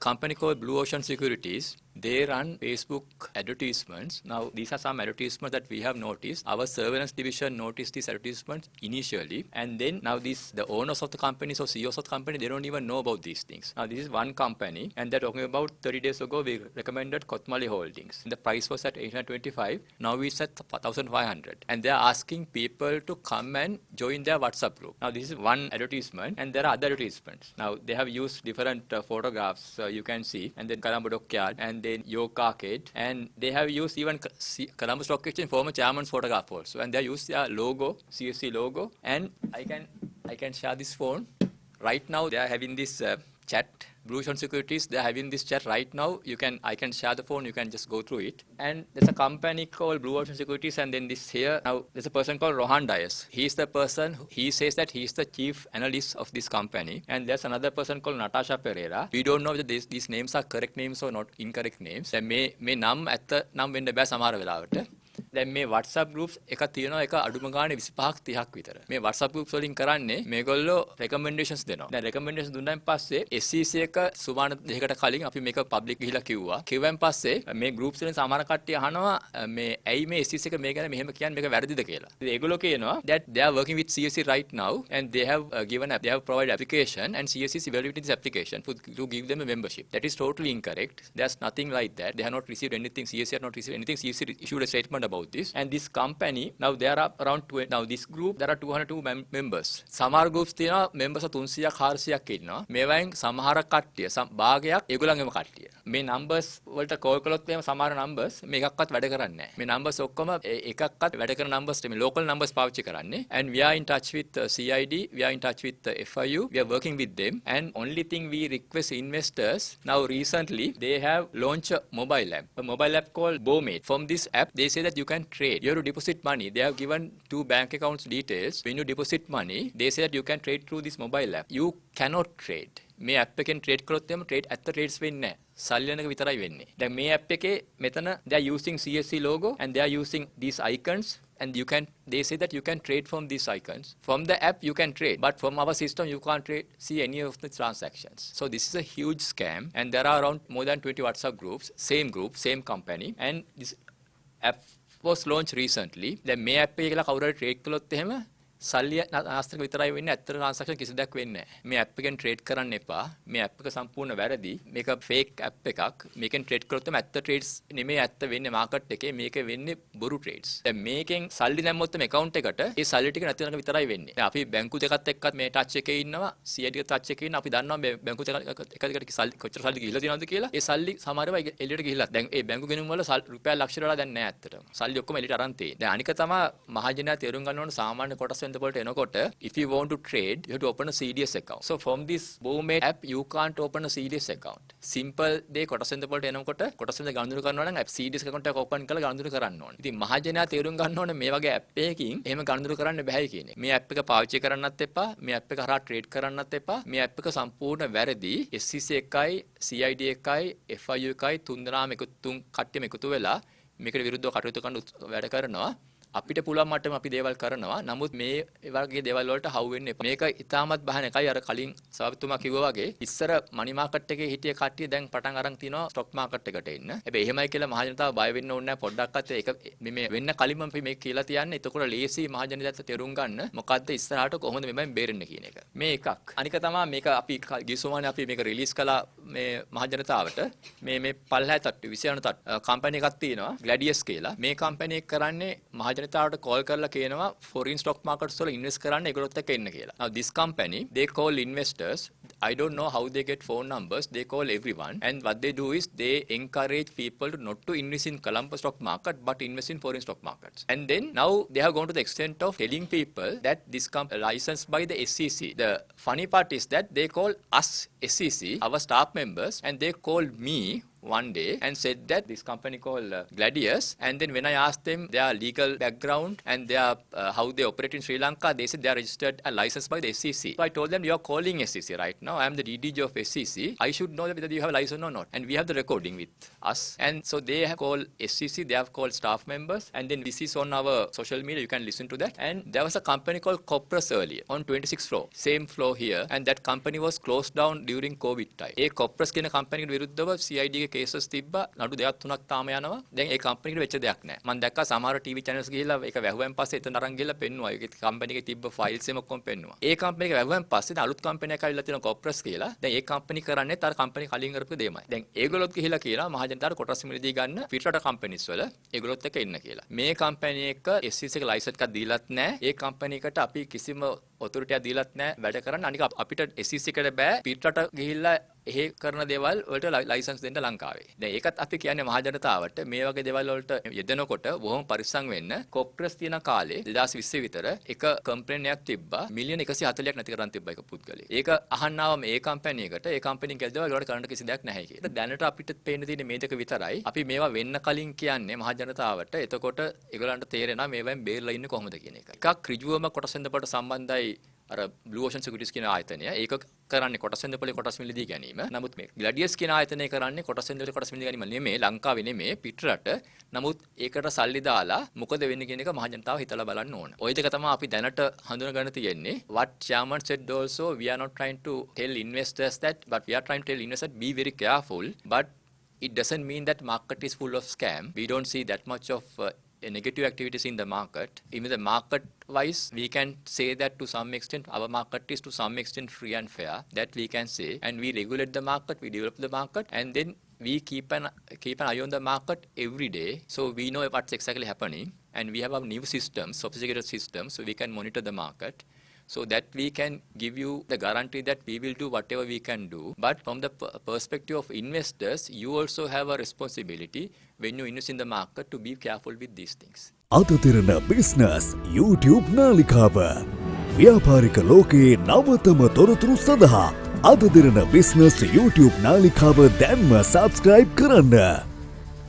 company called Blue Ocean Securities. They run Facebook advertisements. Now, these are some advertisements that we have noticed. Our surveillance division noticed these advertisements initially, and then now the owners of the companies or CEOs of the company, they don't even know about these things. Now, this is one company, and they're talking about 30 days ago, we recommended Kotmale Holdings. The price was at 825. Now it's at 1,500. And they're asking people to come and join their WhatsApp group. Now, this is one advertisement, and there are other advertisements. Now, they have used different photographs, you can see, and then Colombo Dockyard, and then York Arcade, and they have used even Colombo Stock Exchange former chairman's photograph also, and they used their logo, CSC logo, and I can share this phone. Right now, they are having this chat. Blue Ocean Securities, they are having this chat right now. I can share the phone, you can just go through it. And there's a company called Blue Ocean Securities, and then this here. Now, there's a person called Rohan Dias. He's the person, he says that he's the chief analyst of this company. And there's another person called Natasha Pereira. We don't know whether these names are correct names or not incorrect names. මේ නම් ඇත්ත නම් වෙන්න බෑ සමහර වෙලාවට. දැන් මේ WhatsApp groups එකක් තියෙනවා එක අඩුම ගානේ 25ක් 30ක් විතර. මේ WhatsApp groups වලින් කරන්නේ මේගොල්ලෝ recommendations දෙනවා. දැන් recommendations දුන්නාන් පස්සේ SEC එක සුමාන දෙකකට කලින් අපි මේක public ගිහිලා කිව්වා. කිව්වන් පස්සේ මේ groups වලින් සමහර කට්ටිය අහනවා මේ ඇයි මේ SEC එක මේ ගැන මෙහෙම කියන්නේ මේක වැරදිද කියලා. ඉතින් ඒගොල්ලෝ කියනවා that they are working with CSE right now and they have they have provided application and CSE is evaluating this application to give them a membership. That is totally incorrect. There's nothing like that. They have not received anything. CSE have not received anything. CSE issued a statement about this, and this company now there are around 20, now this group there are 202 members. සමහර groups තියෙනවා members 300ක් 400ක් ඉන්නවා. මේවායින් සමහර කට්ටිය භාගයක් ඒගොල්ලන්ගේම කට්ටිය. මේ numbers වලට call කළොත් එහෙම සමහර numbers මේකක්වත් වැඩ කරන්නේ නැහැ. මේ numbers ඔක්කොම එකක්වත් වැඩ කරන numbers මේ local numbers පාවිච්චි කරන්නේ. And we are in touch with CID, we are in touch with FIU, we are working with them, and only thing we request investors now recently they have launched a mobile app called Bowmate. From this app they say that you can trade. You have to deposit money. They have given 2 bank accounts details. When you deposit money, they say that you can trade through this mobile app. You cannot trade. මේ app එකෙන් trade කරොත් එහෙම trade ඇත්ත trades වෙන්නේ නැහැ. සල්ලි යන එක විතරයි වෙන්නේ. දැන් මේ app එකේ මෙතන they are using CSE logo and they are using these icons, and they say that you can trade from these icons. From the app you can trade, but from our system you can't see any of the transactions. So this is a huge scam, and there are around more than 20 WhatsApp groups, same company, and this app was launched recently. දැන් මේ app එක කියලා කවුරු හරි trade කළොත් එහෙම සල්ලි නාස්තික විතරයි වෙන්නේ, ඇත්තට transaction කිසි දෙයක් වෙන්නේ නැහැ. මේ app එකෙන් trade කරන්න එපා. මේ app එක සම්පූර්ණ වැරදි. මේක fake app එකක්. මේකෙන් trade කරොත් තමයි ඇත්ත trades නෙමෙයි ඇත්ත වෙන්නේ market එකේ. මේක වෙන්නේ බොරු trades. දැන් මේකෙන් සල්ලි දැම්මොත් මේ account එකට ඒ සල්ලි ටික නැති වෙනක විතරයි වෙන්නේ. දැන් අපි බැංකු දෙකත් එක්කත් මේ touch එකේ ඉන්නවා, CID එක touch එකේ ඉන්න අපි දන්නවා මේ බැංකු දෙක එකට සල්ලි කොච්චර සල්ලි ගිහිලා තියෙනවද කියලා. ඒ සල්ලි සමහරව එළියට ගිහිලා. දැන් ඒ බැංකු ගෙනුම් වල රුපියල් ලක්ෂ වල දැන් නැහැ ඇත්තටම. සල්ලි ඔක්කොම එළියට අරන් තියෙන්නේ. දැන් අනික තමයි මහජනයා තේරුම් ගන්න ඕන සාමාන්‍ය කොටස් වෙනද වලට එනකොට if you want to trade, you have to open a CDS account. So from this Bowmate app, you can't open a CDS account. Simple day කොටසෙන්ද වලට එනකොට කොටසෙන්ද ගණන්දුරු කරනවා නම් CDS account එක open කරලා ගණන්දුරු කරන්න ඕනේ. ඉතින් මහජනයා තේරුම් ගන්න ඕනේ මේ වගේ app එකකින් එහෙම ගණන්දුරු කරන්න බෑ කියන එක. මේ app එක පාවිච්චි කරන්නත් එපා, මේ app එක හරහා trade කරන්නත් එපා. මේ app එක සම්පූර්ණ වැරදි. SEC එකයි, CID එකයි, FIU එකයි තුන්දෙනාම තුන් කට්ටියම එකතු වෙලා මේකට විරුද්ධව කටයුතු කරන වැඩ කරනවා. අපිට පුළුවන් මට්ටම අපි දේවල් කරනවා. නමුත් මේ වගේ දේවල් වලට හවු වෙන්න එපා. මේක ඉතාමත් බහනකයි අර කලින් සාවිතුමා කිව්වා වගේ ඉස්සර මනි මාකට් එකේ හිටිය කට්ටිය දැන් පටන් අරන් තිනවා ස්ටොක් මාකට් එකට එන්න. හැබැයි එහෙමයි කියලා මහජනතාව බය වෙන්න ඕනේ නැහැ පොඩ්ඩක්වත්. ඒක මේ වෙන්න කලින්ම අපි මේක කියලා තියන්නේ. එතකොට ලේසි මහජනතාවට තේරුම් ගන්න මොකද්ද ඉස්සරහට කොහොමද මෙමෙන් බේරෙන්නේ කියන එක. මේ එකක්. අනික තමයි මේක අපි ගිසුමානේ අපි මේක රිලීස් කළා මේ මහජනතාවට. මේ පල්හැය තට්ටු 29 තට්ටු කම්පැනි එකක් තියෙනවා Gladius කියලා. මේ කම්පැනි එක කරන්නේ ජනතාවට call කරලා කියනවා foreign stock markets වල invest කරන්න ඒගොල්ලොත් එක්ක එන්න කියලා. Now this company they call investors. I don't know how they get phone numbers. They call everyone, and what they do is they encourage people to not to invest in Colombo stock market but invest in foreign stock markets. And then now they have gone to the extent of telling people that this company licensed by the SEC. The funny part is that they call us SEC, our staff members, and they call me one day and said that this company called Gladius, and then when I asked them their legal background and their how they operate in Sri Lanka, they said they are registered and licensed by the SEC. So I told them, you are calling SEC right now. I am the DDG of SEC. I should know whether you have a license or not. And we have the recording with us. And so they have called SEC, they have called staff members, and then this is on our social media, you can listen to that. And there was a company called Copras earlier on 26th floor, same floor here, and that company was closed down during COVID time. A Copras කියන කම්පැනිකට විරුද්ධව CID ගේ cases තිබ්බා. නඩු දෙකක් තුනක් තාම යනවා. දැන් ඒ කම්පැනිකට වෙච්ච දෙයක් නැහැ. මම දැක්කා සමහර TV channels ගිහිල්ලා ඒක වැහුවෙන් පස්සේ එතන අරන් ගිහලා පෙන්නුවා. ඒකේ කම්පැනි එකේ තිබ්බ files එම ඔක්කොම පෙන්නුවා. ඒ කම්පැනි එක වැහුවෙන් පස්සේ දැන් අලුත් කම්පැනි එකක් ඇවිල්ලා තියෙනවා Copras කියලා. දැන් ඒ කම්පැනි කරන්නේ අර කම්පැනි කලින් කරපු දෙයමයි. දැන් ඒගොල්ලොත් ගිහිල්ලා කියනවා මහජනතාවට කොටස් මිලදී ගන්න පිටරට කම්පැනිස් වල ඒගොල්ලොත් එක්ක ඉන්න කියලා. මේ කම්පැනි එක SEC එක ලයිසන්ස් එකක් දීලත් නැහැ. ඒ කම්පැනි එකට අපි කිසිම ඔතොරිටි එකක් දීලත් නැහැ වැඩ කරන්න. අනික අපිට SEC එකට බෑ පිටරට ගිහිල්ලා එහෙ කරන දේවල් වලට ලයිසන්ස් දෙන්න ලංකාවේ. දැන් ඒකත් අපි කියන්නේ මහජනතාවට මේ වගේ දේවල් වලට යෙදෙනකොට බොහොම පරිස්සම් වෙන්න. කොප්‍රස් තියෙන කාලේ 2020 විතර එක කම්ප්ලේන්ට් එකක් තිබ්බා. මිලියන 140ක් නැති කරන් තිබ්බා එක පුද්ගලයෙක්. ඒක අහන්නව මේ කම්පැනි එකට ඒ කම්පැනි එක දේවල් වලට කරන්න කිසි දෙයක් නැහැ කියලා. දැනට අපිට පේන්න තියෙන මේ දෙක විතරයි. අපි මේවා වෙන්න කලින් කියන්නේ මහජනතාවට. එතකොට ඒගොල්ලන්ට තේරෙනවා මේවෙන් බේරලා ඉන්නේ කොහොමද කියන එක. එකක් ඍජුවම කොටස් වෙනදපට සම්බන්ධයි අර Blue Ocean Securities කියන ආයතනය. ඒක කරන්නේ කොටස් වෙනදපොලේ කොටස් මිලදී ගැනීම. නමුත් මේ Gladius කියන ආයතනය කරන්නේ කොටස් වෙනදපොලේ කොටස් මිලදී ගැනීම නෙමෙයි, ලංකාවේ නෙමෙයි, පිටරට. නමුත් ඒකට සල්ලි දාලා මොකද වෙන්නේ කියන එක මහජනතාව හිතලා බලන්න ඕන. ওই දෙක තමයි අපි දැනට හඳුනගන්න තියෙන්නේ. What chairman said also, we are not trying to tell investors that, but we are trying to tell investors be very careful. But it doesn't mean that market is full of scam. We don't see that much of negative activities in the market. Even the market wise, we can say that to some extent our market is to some extent free and fair. That we can say, and we regulate the market, we develop the market, and then we keep an eye on the market every day, so we know what's exactly happening. And we have our new systems, sophisticated systems, so we can monitor the market, so that we can give you the guarantee that we will do whatever we can do. But from the perspective of investors, you also have a responsibility when you invest in the market to be careful with these things. අදතිරණ business YouTube නාලිකාව ව්‍යාපාරික ලෝකයේ නවතම තොරතුරු සඳහා අදතිරණ business YouTube නාලිකාව දැන්ම subscribe කරන්න.